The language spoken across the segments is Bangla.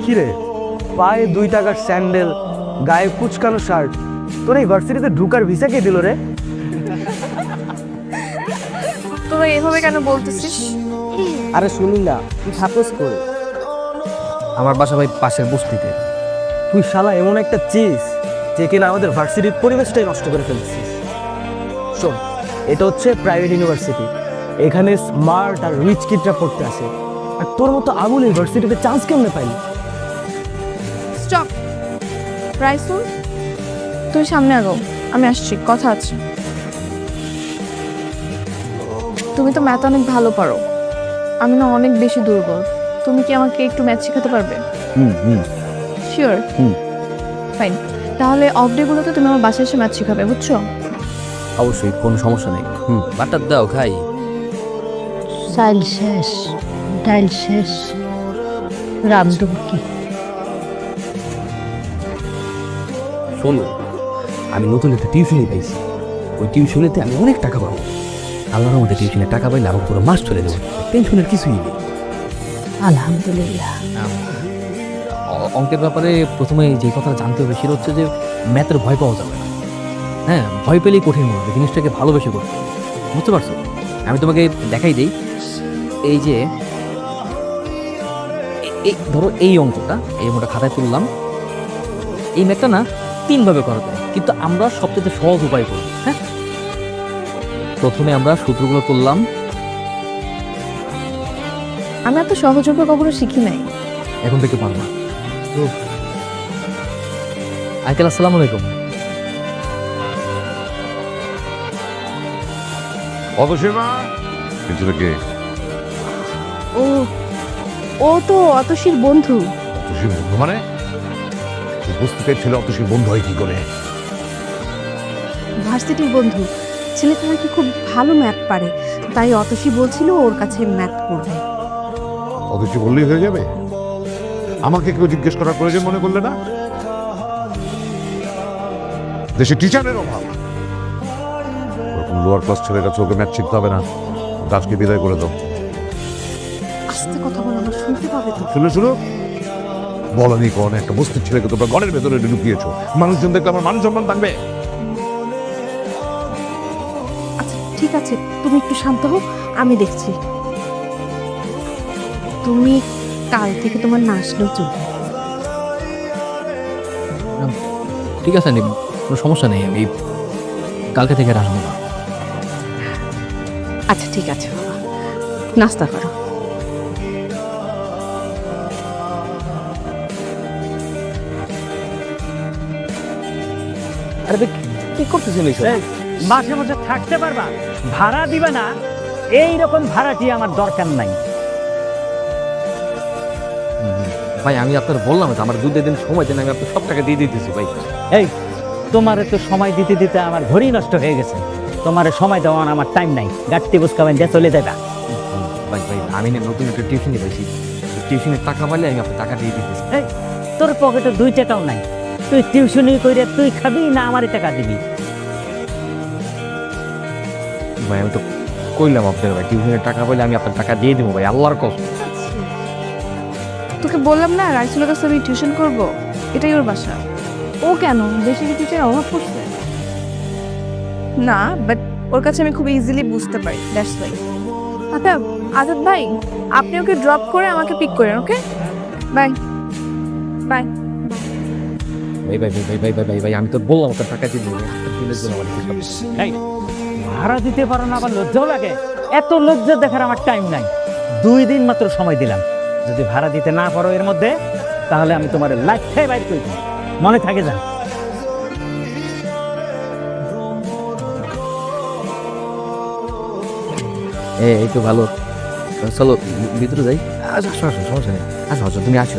কিরে, পায়ে 2 টাকার স্যান্ডেল, গায়ে কুচকানো শার্ট, তোর এই ভার্সিটিতে ঢুকার ভিসা কে দিল রে? তোরা এভাবে কেন বলতেছিস? আরে শুনি না, তুই থাকস করে। আমার বাসা ভাই পাশের বস্তিতে। তুই শালা এমন একটা চিজ যে কিনা আমাদের ভার্সিটির পরিবেশটাই নষ্ট করে ফেলছিস। শোন, এটা হচ্ছে প্রাইভেট ইউনিভার্সিটি, এখানে স্মার্ট আর রিচ কিডরা পড়তে আসে, আর তোর মতো আবুল ইউনিভার্সিটিতে চান্স কেমনে পাইলি? স্টপ রাইসুল, তুই সামনে আগাও, আমি আসছি, কথা আছে। তুমি তো ম্যাথ অনেক ভালো পারো, আমি না অনেক বেশি দুর্বল। তুমি কি আমাকে একটু ম্যাথ শেখাতে পারবে? শিওর? ফাইন, তাহলে অফ ডে গুলোতে তুমি আমার বাসায় এসে ম্যাথ শেখাবে, বুঝছো? অবশ্যই, কোনো সমস্যা নেই। বাটার দাও, খাই। চাইল শেষ, ডাইল শেষ, রামদুম কি? শোনো, আমি নতুন একটা টিউশনই পাইছি। ওই টিউশনেতে আমি অনেক টাকা পাবো। আল্লাহর মধ্যে টিউশনে টাকা পাইলে আমার পুরো মাস চলে দেবো, টেনশনের কিছুই নেই। আলহামদুলিল্লাহ। অঙ্কের ব্যাপারে প্রথমে যে কথাটা জানতে হবে সেটা হচ্ছে যে ম্যাথের ভয় পাওয়া যাবে না। হ্যাঁ, ভয় পেলেই কঠিন মনে হবে, জিনিসটাকে ভালোবেসে করতে হবে, বুঝতে পারছো? আমি তোমাকে দেখাই দিই। এই যে এই ধরো এই অঙ্কটা খাতায় তুললাম। এই ম্যাথটা না 3 ভাবে করা যায়, কিন্তু আমরা সবচেয়ে সহজ উপায় করি। হ্যাঁ, প্রথমে আমরা সূত্রগুলো তুললাম। আমি এত সহজভাবে কখনো শিখি নাই। এখন থেকে পারবো। আঙ্কেল, আসসালামু আলাইকুম। অতসীমা, পিছনে কে? ও ও তো অতসীর বন্ধু। অতসীর বন্ধু মানে? উপস্থিতের ছেলে অতসীর বন্ধু হয় কি করে? ভার্সিটির বন্ধু। ছেলেটা নাকি খুব ভালো ম্যাথ পারে, তাই অতসী বলছিল ওর কাছে ম্যাথ পড়বে। অতসী বললেই হয়ে যাবে? আমাকে কেউ জিজ্ঞেস করার প্রয়োজন মনে করলে না? দেশে টিচারের অভাব। ওরকম লোয়ার ক্লাস ছেলের কাছে ওকে ম্যাথ শিখতে হবে না, আজকে বিদায় করে দাও। আস্তে কথা বলো না, শুনতে পাবে তো। শুনো, বলনি কোন একটা বস্তির ছেলেকে তোমরা ঘরের ভেতরে ঢুকিয়েছো, মানুষজন দেখলে আমার মান সম্মান থাকবে? আচ্ছা ঠিক আছে, তুমি একটু শান্ত হও, আমি দেখছি। তুমি কাল থেকে তোমার না আসলেও চলবে। ঠিক আছে, কোনো সমস্যা নেই, আমি কালকে থেকে আর আসবো না। আচ্ছা ঠিক আছে বাবা, নাস্তা করো। আরে ভাই, কি করতেছেন এইসব? মাঝে মাঝে থাকতে পারবা, ভাড়া দিবে না, এইরকম ভাড়াটি আমার দরকার নাই। ভাই, আমি আপনার বললাম তো আমার 2 দিন সময় দেন, আমি আপনার সব টাকা দিয়ে দিতেছি ভাই। এই, তোমার তো সময় দিতে দিতে আমার ঘড়ি নষ্ট হয়ে গেছে। তোমার সময় দেওয়ার আমার টাইম নাই, গাড়তি বুঝকাবেন দিয়ে চলে যাবা। ভাই, আমি না নতুন একটা টিউশনি পাইছি, টিউশনের টাকা পাইলে আমি আপনার টাকা দিয়ে দিতেছি। এই, তোর পকেটে 2 টাকাও নাই, তুই টিউশনি করে তুই খাবি না আমারই টাকা দিবি? ভাই, আমি তো কইলাম আপনার ভাই, টিউশনের টাকা পাইলে আমি আপনার টাকা দিয়ে দেবো ভাই, আল্লাহর কসম। তোকে বললাম না রাইসুলের কাছে আমি টিউশন করব, এটাই ওর বাসা। ও কেন, বেশি কি টিচার অভাব পড়ছে? না, বাট ওর কাছে আমি খুব ইজিলি বুঝতে পারি, দ্যাটস ওয়াই। আচ্ছা আজাদ ভাই, আপনি ওকে ড্রপ করে আমাকে পিক করেন, ওকে? Bye bye. ভাই, আমি তো বললাম আপনার টাকা দিয়ে দেবো, দিনের জন্য আমার কিছু হবে। এই, ভাড়া দিতে পারো না, আবার লজ্জাও লাগে? এত লজ্জা দেখার আমার টাইম নাই। 2 দিন মাত্র সময় দিলাম, যদি ভাড়া দিতে না পারো এর মধ্যে, তাহলে আমি তোমার লাইফ থেকে বাইর করে দিই, মনে থাকে যান। এই তো ভালো, চলো ভিতরে যাই। আসো, সমস্যা নেই। আসো, তুমি আসো।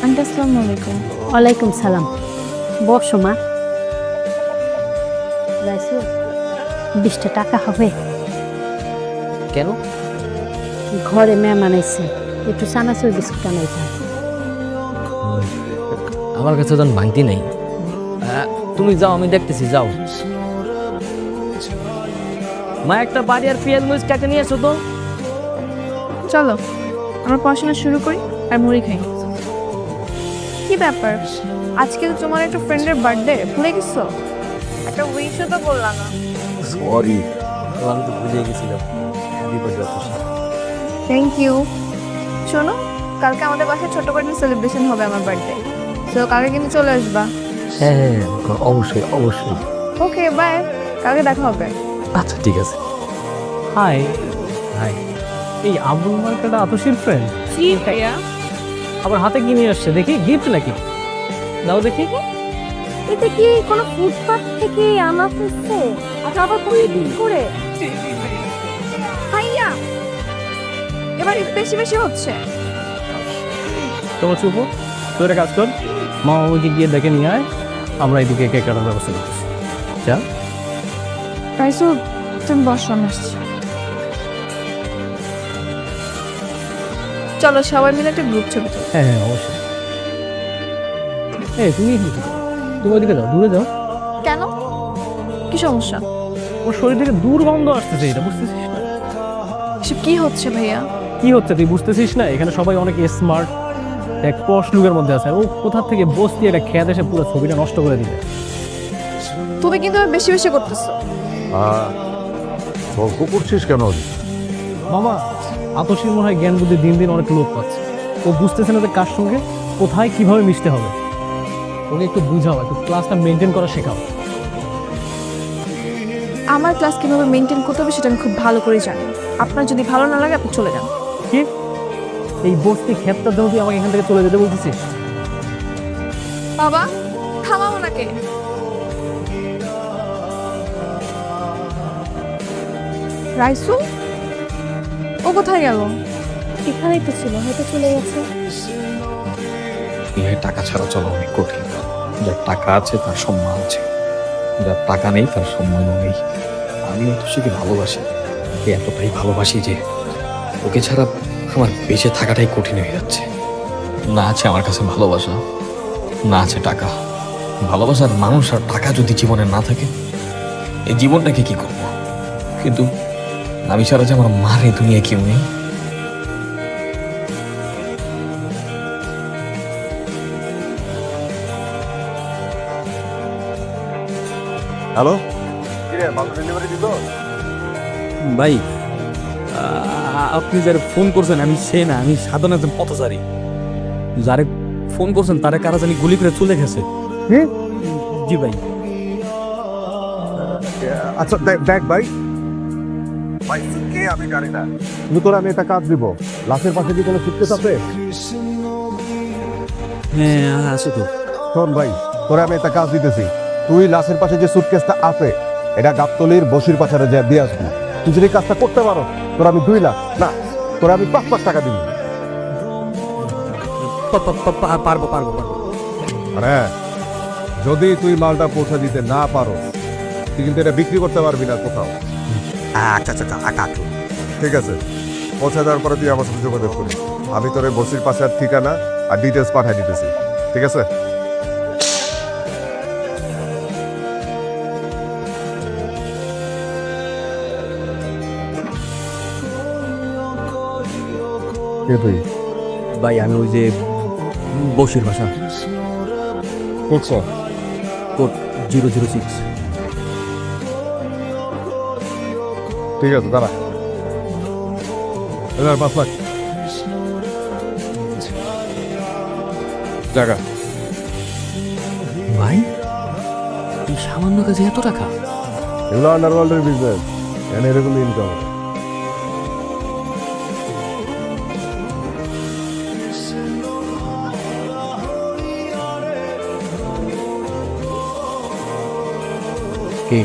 আন্টি আসসালামু আলাইকুম। ওয়ালাইকুম সালাম। বসো মা। রাইসুল, 20টা টাকা হবে? কেন? ঘরে মেহমান আইছে, একটু চানাচুর বিস্কুট আনাইতাম। আমার কাছে তো ভাঙতি নেই, তুমি যাও, আমি দেখতেছি, যাও। মা, একটা বাড়ি আর পেঁয়াজ মরিচ কেটে নিয়ে এসো তো। চলো। আমরা পড়াশোনা শুরু করি আর মুড়ি খাই। কি ব্যাপার, আজকে তো তোমার একটা ফ্রেন্ডের বার্থডে, ভুলে গেছো? একটা উইশও তো বললাম না। সরি, আমি তো ভুলে গেছিলাম। Happy birthday Atasi. Thank you. শোনো, কালকে আমাদের বাসায় ছোট করে সেলিব্রেশন হবে আমার বার্থডে, তো কালকে কিন্তু চলে আসবা। হ্যাঁ হ্যাঁ, অবশ্যই অবশ্যই। ওকে বাই, কালকে দেখা হবে। আচ্ছা ঠিক আছে। হাই হাই, এই আবুল মার্কাটা আতসীর ফ্রেন্ড, জি ভাইয়া। আবার হাতে কি নিয়ে আসছে দেখি, গিফট নাকি? দাও দেখি। এটা কি কোনো ফুটপাত থেকে আনা হচ্ছে? আচ্ছা আবার করে দিন করে ভাইয়া, এবার একটু বেশি বেশি হচ্ছে। তোমার চুপ, তোর একটা কাজ কর, মা বাবাকে গিয়ে ডেকে নিয়ে আয়, আমরা এদিকে কেক কাটার ব্যবস্থা করতেছি। যা। রাইসু, তুমি বসো, আমি আসছি। চলো সবাই মিলে একটা গ্রুপ ছবি তুলি। হ্যাঁ হ্যাঁ অবশ্যই। এই তুমি তুমি ওইদিকে যাও, দূরে যাও। কেন, কি সমস্যা? ওর শরীর থেকে দুর্গন্ধ আসতেছে, এটা বুঝতেছিস না? এসব কি হচ্ছে ভাইয়া? কি হচ্ছে তুই বুঝতেছিস না? এখানে সবাই অনেক স্মার্ট, এক পশ লুকের মধ্যে আছে, আর ও কোথা থেকে বসতি এটা খেয়াল এসে পুরো ছবিটা নষ্ট করে দিবে। তুমি কিন্তু বেশি বেশি করতেছো। তর্ক করছিস কেন? মামা, আতসীর মনে হয় জ্ঞান বুদ্ধি দিন দিন অনেক লোপ পাচ্ছে। ও বুঝতেছে না যে কার সঙ্গে কোথায় কিভাবে মিশতে হবে। ওকে একটু বুঝাও, একটু ক্লাসটা মেনটেন করা শেখাও। আমার ক্লাস কিভাবে মেনটেন করতে হবে সেটা আমি খুব ভালো করে জানি। আপনার যদি ভালো না লাগে আপনি চলে যান। কি এই বস্তি ক্ষেতটার জন্য তুই আমাকে এখান থেকে চলে যেতে বলতেছিস? বাবা, থামাও ওনাকে। রাইসু, ও কোথায় গেল? এখানেই তো ছিল, হয়তো চলে গেছে। এই টাকা ছাড়া চলা অনেক কঠিন। যার টাকা আছে তার সম্মান আছে, যার টাকা নেই তার সম্মানও নেই। আমি অতসীকে ভালোবাসি, ওকে এতটাই ভালোবাসি যে ওকে ছাড়া আমার বেঁচে থাকাটাই কঠিন হয়ে যাচ্ছে। না আছে আমার কাছে ভালোবাসা, না আছে টাকা। ভালোবাসার মানুষ আর টাকা যদি জীবনে না থাকে, এই জীবনটাকে কি করব? কিন্তু আমি ছাড়া যে আমার মার এই দুনিয়ায় কেউ নেই। হ্যালো, কিরে মাল ডেলিভারি দিল? ভাই, আপনি যারা ফোন করছেন আমি সে না, আমি সাধারণ একজন পথচারী। যারে ফোন করছেন তারে কারা জানি গুলি করে চলে গেছে। জি ভাই। আচ্ছা দেখ ভাই, কে আমি জানি না, কিন্তু তোরা আমি একটা কাজ দিব। লাশের পাশে কি কোনো সুটকেস আছে? হ্যাঁ আছে তো। শোন ভাই, তোরা আমি একটা কাজ দিতেছি। তুই লাশের পাশে যে সুটকেসটা আছে এটা গাবতলির বসির পাচারে যা দিয়ে আসবি। তুই যদি কাজটা করতে পারো তোরা আমি 2 লাখ না, তোরা আমি 5 লাখ টাকা দিব। পারবো পারবো পারবো। আরে যদি তুই মালটা পৌঁছে দিতে না পারো তুই কিন্তু এটা বিক্রি করতে পারবি না কোথাও। আচ্ছা আচ্ছা আচ্ছা। ঠিক আছে, পৌঁছে দেওয়ার পরে তুই আমার সাথে যোগাযোগ করিস। আমি তোর এই বসির পাশে ঠিকানা আর ডিটেলস পাঠিয়ে দিতেছি, ঠিক আছে? কে তুই? ভাই আমি ওই যে বসির ভাষা করছো কোড 006। ঠিক আছে, দাঁড়া। 5 লাখ টাকা। ভাই, এই সামান্য কাজে এত টাকা? এগুলো আন্ডারওয়ার্ল্ডের বিজনেস, এখানে এরকম ইনকাম। কি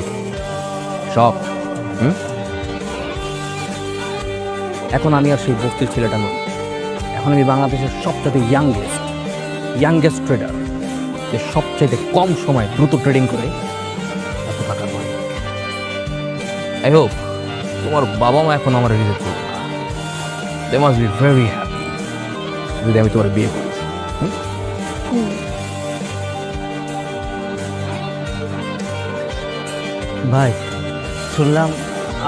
সব? এখন আমি আর সেই বস্তির ছেলেটা নই। এখন আমি বাংলাদেশের সবচেয়ে ইয়াংগেস্ট ট্রেডার, যে সবচেয়ে কম সময় দ্রুত ট্রেডিং করে এত টাকার মালিক। আই হোপ তোমার বাবা মা এখন আমার রিজেক্ট করবে না। They must be very happy যদি আমি তোমার বিয়ে করি। ভাই, শুনলাম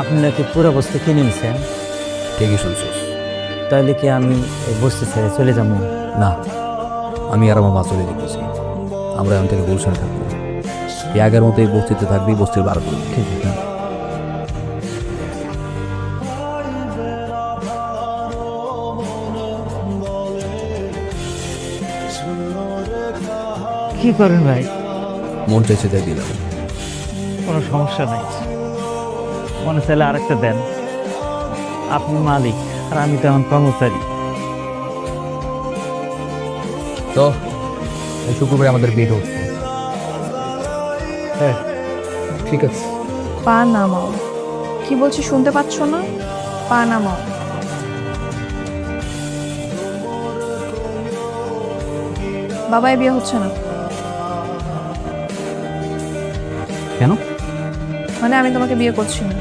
আপনি নাকি পুরো বস্তু কিনে নিছেন। ঠিকই শুনছিস, তাহলে কি আমি এই বস্তি ছেড়ে চলে যাবো? না, আমি আর আমার মা চলে যেতেছি। আমরা এখন থেকে গুলশানে থাকবো। এই আগের মতো এই বস্তিতে থাকবি, বস্তির বার করবি। ঠিক আছে। কি করেন ভাই? মন চাইছে তাই দিলাম। কোনো সমস্যা নাই, মনে চাইলে আরেকটা দেন। আপনি মালিক আর আমি তো এখন কর্মচারী। তো এই শুক্রবারে আমাদের বিয়ে হচ্ছে। হ্যাঁ, ঠিক আছে। পা নামাও। কি বলছি শুনতে পাচ্ছ না? পা নামাও। বাবাই বিয়ে হচ্ছে না। কেন? মানে আমি তোমাকে বিয়ে করছি না।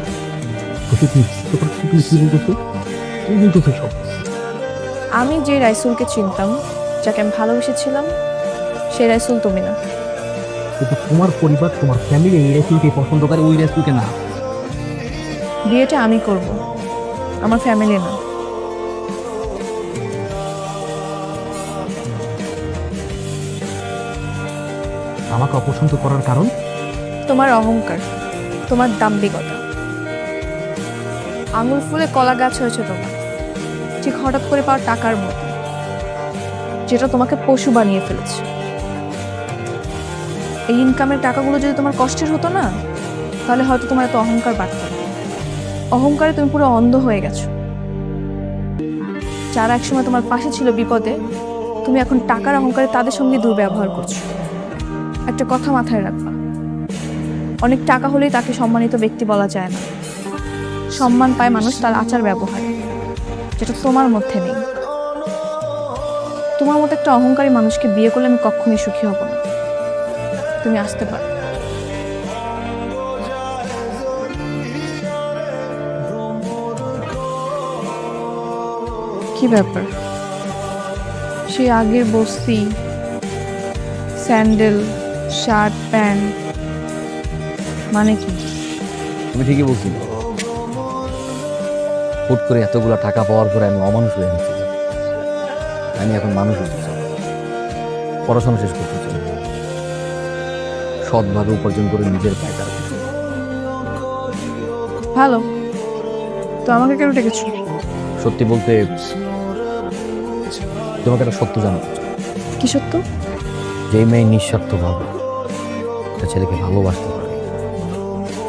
আমি যে রাইসুলকে চিনতাম, যাকে আমি ভালোবেসেছিলাম, সেই রাইসুল তুমি না। কিন্তু তোমার পরিবার, তোমার ফ্যামিলি এই রেসিপিকে পছন্দ করে, ওই রেসিপিকে না। বিয়েটা আমি করব, আমার ফ্যামিলি না। আমাকে অপছন্দ করার কারণ? তোমার অহংকার, তোমার দাম্ভিকতা। আঙুল ফুলে কলা গাছ হয়েছে তোমার, ঠিক হঠাৎ করে পাওয়া টাকার মতো, যেটা তোমাকে পশু বানিয়ে ফেলেছে। এই ইনকামের টাকাগুলো যদি তোমার কষ্টের হতো না, তাহলে হয়তো তোমার এত অহংকার বাড়ত না। অহংকারে তুমি পুরো অন্ধ হয়ে গেছো। যারা একসময় তোমার পাশে ছিল বিপদে, তুমি এখন টাকার অহংকারে তাদের সঙ্গে দুর্ব্যবহার করছো। একটা কথা মাথায় রাখবা, অনেক টাকা হলেই তাকে সম্মানিত ব্যক্তি বলা যায় না। সম্মান পায় মানুষ তার আচার ব্যবহারে, যেটা তোমার মধ্যে নেই। তোমার মতো একটা অহংকারী মানুষকে বিয়ে করলে আমি কখনোই সুখী হব না। তুমি আসতে পারো। কি ব্যাপার? সেই আগের বস্তি, স্যান্ডেল, শার্ট, প্যান্ট, মানে কি? তুমি ঠিকই বলছিল। হুট করে এতগুলো টাকা পাওয়ার পরে আমি অমানুষ হয়ে গেছি। আমি এখন মানুষ হতে চাই, পড়াশোনা শেষ করতে চাই, সৎভাবে উপার্জন করে নিজের পায়ে দাঁড়াতে চাই। ভালো, তো আমাকে কেন ডেকেছো? সত্যি বলতে তোমাকে একটা সত্য জানাতে চাই। কি সত্য? যেই মেয়ে নিঃস্বার্থভাবে একটা ছেলেকে ভালোবাসতে পারে,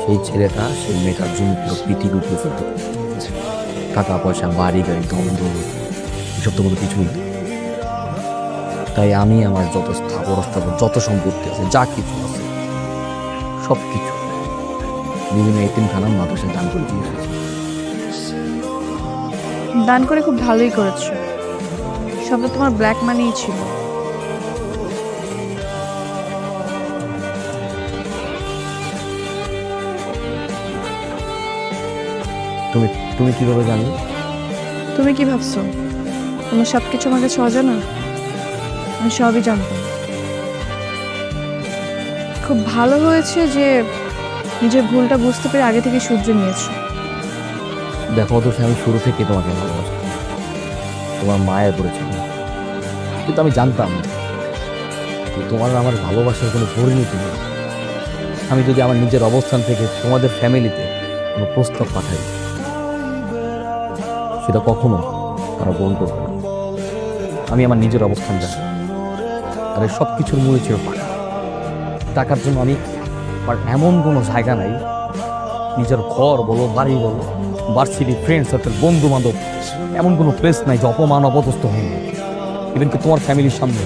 সেই ছেলেটা সেই মেয়েটার জন্য পুরো পৃথিবী উপরে ফেলতে পারে। টাকা পয়সা, বাড়ি গাড়ি, দ্বন্দ্ব, এসব তো কোনো কিছুই না। তাই আমি আমার যত স্থাবর যত সম্পত্তি আছে, যা কিছু আছে, সব কিছু বিভিন্ন এতিমখানার মাদ্রাসায় দান করে দিয়ে এসেছি। দান করে খুব ভালোই করেছো। সব তো তোমার ব্ল্যাক মানিই ছিল। তুমি তুমি কিভাবে জানলে? তুমি কি ভাবছো তোমার সবকিছু আমার কাছে অজানা? আমি সবই জানতাম। খুব ভালো হয়েছে যে নিজের ভুলটা বুঝতে পেরে আগে থেকে শুধরে নিয়েছো। দেখো, অথচ আমি শুরু থেকে তোমাকে ভালোবাসতাম, তোমার মায়ের পড়েছিলাম, কিন্তু আমি জানতাম যে তোমার আমার ভালোবাসার কোনো পরিণতি নেই। আমি যদি আমার নিজের অবস্থান থেকে তোমাদের ফ্যামিলিতে কোনো প্রস্তাব পাঠাই, সেটা কখনো তারা গ্রহণ করবে না। আমি আমার নিজের অবস্থান জানি, আর এই সব কিছুর মূলে ছিল টাকা। টাকার জন্য আমি আমার এমন কোনো জায়গা নাই, নিজের ঘর বলো, বাড়ি বলো, ভার্সিটি, ফ্রেন্ড সার্কেল, বন্ধু বান্ধব, এমন কোনো প্লেস নাই যে অপমান অপদস্থ হয়নি, ইভেন কি তোমার ফ্যামিলির সামনে।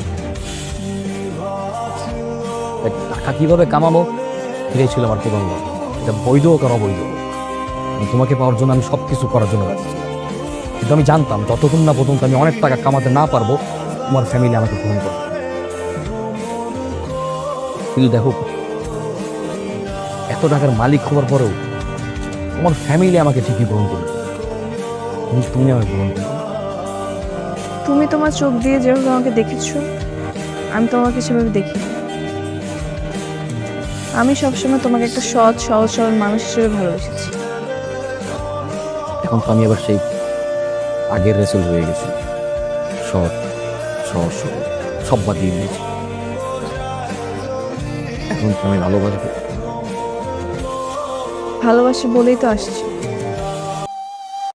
টাকা কিভাবে কামাবো এটাই ছিল আমার প্রধান লক্ষ্য। এটা বৈধ হোক আর অবৈধ হোক, তোমাকে পাওয়ার জন্য আমি সব কিছু করার জন্য রাজি ছিলাম। কিন্তু আমি জানতাম যতক্ষণ না পর্যন্ত আমি অনেক টাকা কামাতে না পারবো, তোমার ফ্যামিলি আমাকে গ্রহণ করবে। কিন্তু দেখো, এত টাকার মালিক হওয়ার পরেও তোমার ফ্যামিলি আমাকে ঠিকই গ্রহণ করবে, কিন্তু তুমি আমাকে গ্রহণ করবে। তুমি তোমার চোখ দিয়ে যেভাবে আমাকে দেখেছো, আমি তোমাকে সেভাবে দেখি। আমি সবসময় তোমাকে একটা সৎ, সহজ সরল মানুষ হিসেবে ভালোবেসেছি। এখন তো আমি আবার সেই আগের রেসুল হয়ে গেছি, সৎ সহজ সরল, সব বাদ দিয়ে দিয়েছি। এখন কি আমি ভালোবাসবো? ভালোবাসি বলেই তো আসছি।